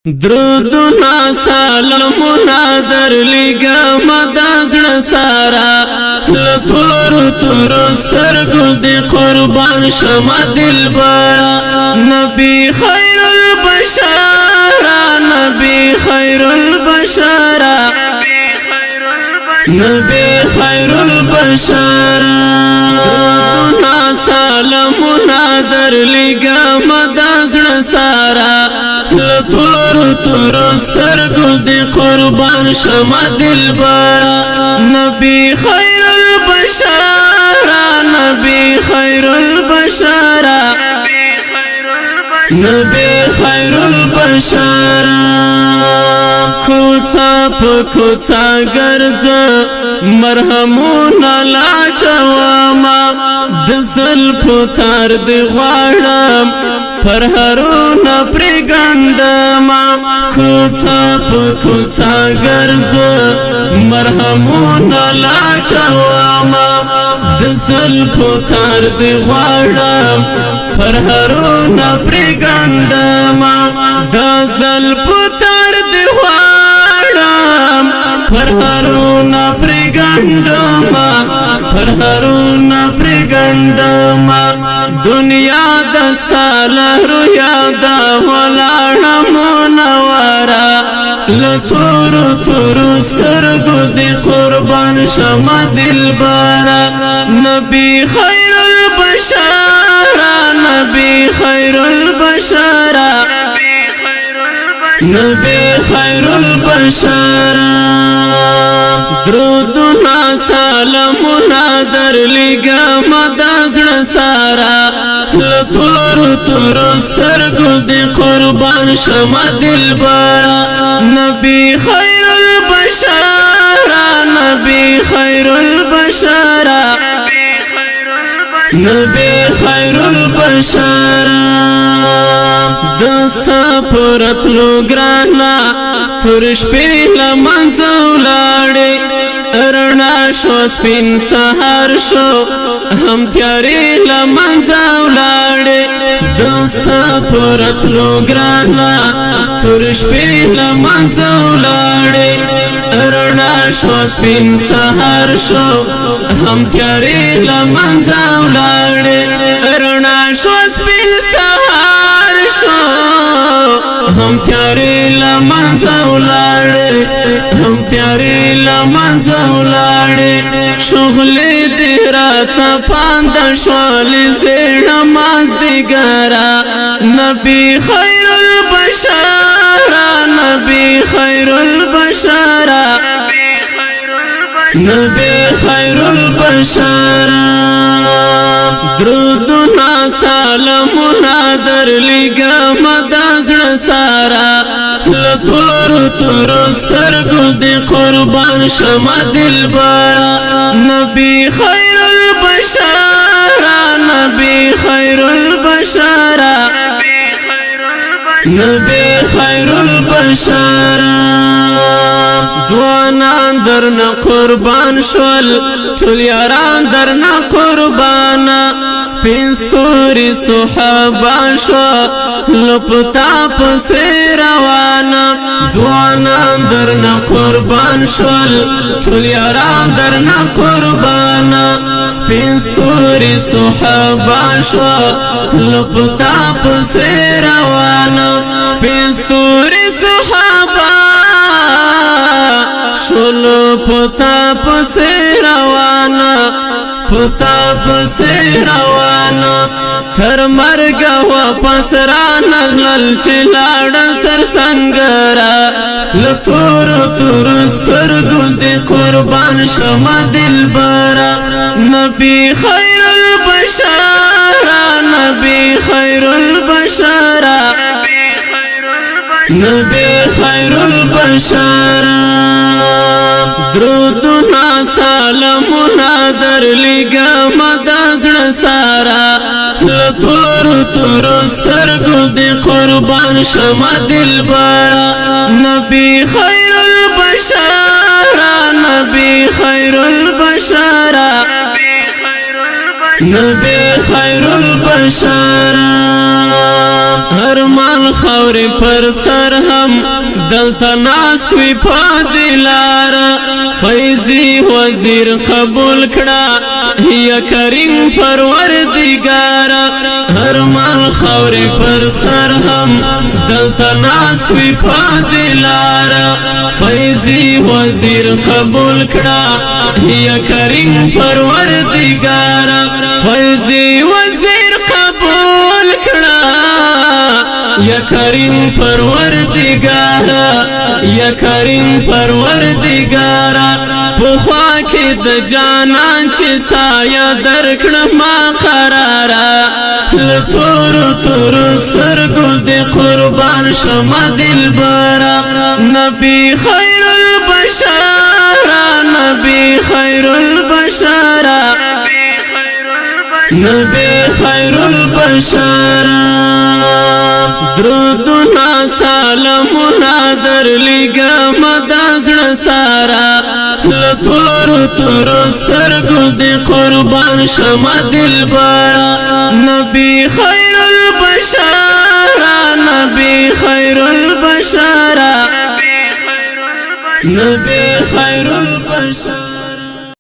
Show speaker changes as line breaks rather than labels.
درودنا سلامنا در لګم د زړه سارا لتور تور سترګو دی قربان شمه دلبر نبی خیر البشر نبی خیر البشر نبی خیر البشر درودنا سلامنا در لګم د زړه سارا لتور تور سترګو دی قربان شمه دلبر نبی خیر البشر نبی خیر البشر نبی خیر البشر کوڅه په کوڅه ګرځه مرهمونه لا جواما د زلفو تار دی غواړم پر هرونه پرېږدمه کوڅه په کوڅه ګرځه مرهمونه لا جواما د زلفو تار دی غواړم پر هرونه پرېږدمه د زلفو تار دی غواړم پر هرونه پرېږدمه پر هرونه پرېږدمه دنیا دستا لهرو یادا ولاړه منوره لتور تور سترګو دی قربان شمه دلبره نبی خیر البشر نبی خیر البشر نبی خیر البشر درودنا سلامنا در لګم د زړه سارا لتور تور سترګو دی قربان شمه دلبر نبی خیر البشر نبی خیر البشر نبی خیر البشر دستا پرتلو گرانا تور شپې لمنځه ولاړې رڼا شو سپین سهار شو هم تیارې لمنځه ولاړې دستا پرتلو گرانا تور شپې لمنځه ولاړې رڼا شو سپین سهار شو هم تیارې لمنځه ولاړې رڼا شو سپین سهار شو هم تیارې لمنځه ولاړې هم تیارې لمنځه ولاړې شغلې دې راڅپانده شولې زیړه مازدیګره نبی خیر البشر نبی خیر البشر نبی خیر البشر درودنا سلامنا در لګم د زړه سارا لتور تور سترګو دی قربان شمه دلبر نبی خیر البشر نبی خیر البشر نبی خیر البشر ځوانان درنه قربان شول ټول یاران درنه قربان سپین ستوري صحابه شو لپتا پسې روانه ځوانان درنه قربان شول ټول یاران درنه قربان سپین ستوري صحابه شو لپتا پسې روانه سپین ستوري صحابه شلو پتا پسې روانه پتا پسې روانه تر مرګ واپس را نغلل چې لاړل تر سنگره لتور تور سترګو دی قربان شمه دلبره نبی خیر البشر نبی خیر البشر نبی خیر البشر درودنا سلامنا در لګم د زړه سارا لتور تور سترګو دی قربان شمه دلبر نبی خیر البشر نبی خیر البشر نبی خیر البشر هر مال خوري پر سر هم دلتا ناست وی پا دلار فیضی وزیر قبول کړه یا کریم پروردگار هر مال خوري پر سر هم دلتا ناست وی پا دلار فیضی وزیر قبول کړه یا کریم پروردگار فیضی وزیر قبول کړه یا کریم پروردگارا یا کریم پروردگارا پخوا کې د جانان چې سایه درکړه ما قرارا لتور تور سترګو د قربان شمه دلبرا نبی خیر البشر نبی خیر البشر نبی خیر البشر درودنا سلامنا در لګم د زړه سارا لتور تور سترګو د قربان شمه دلبرا نبی خیر البشر نبی خیر البشر نبی خیر البشر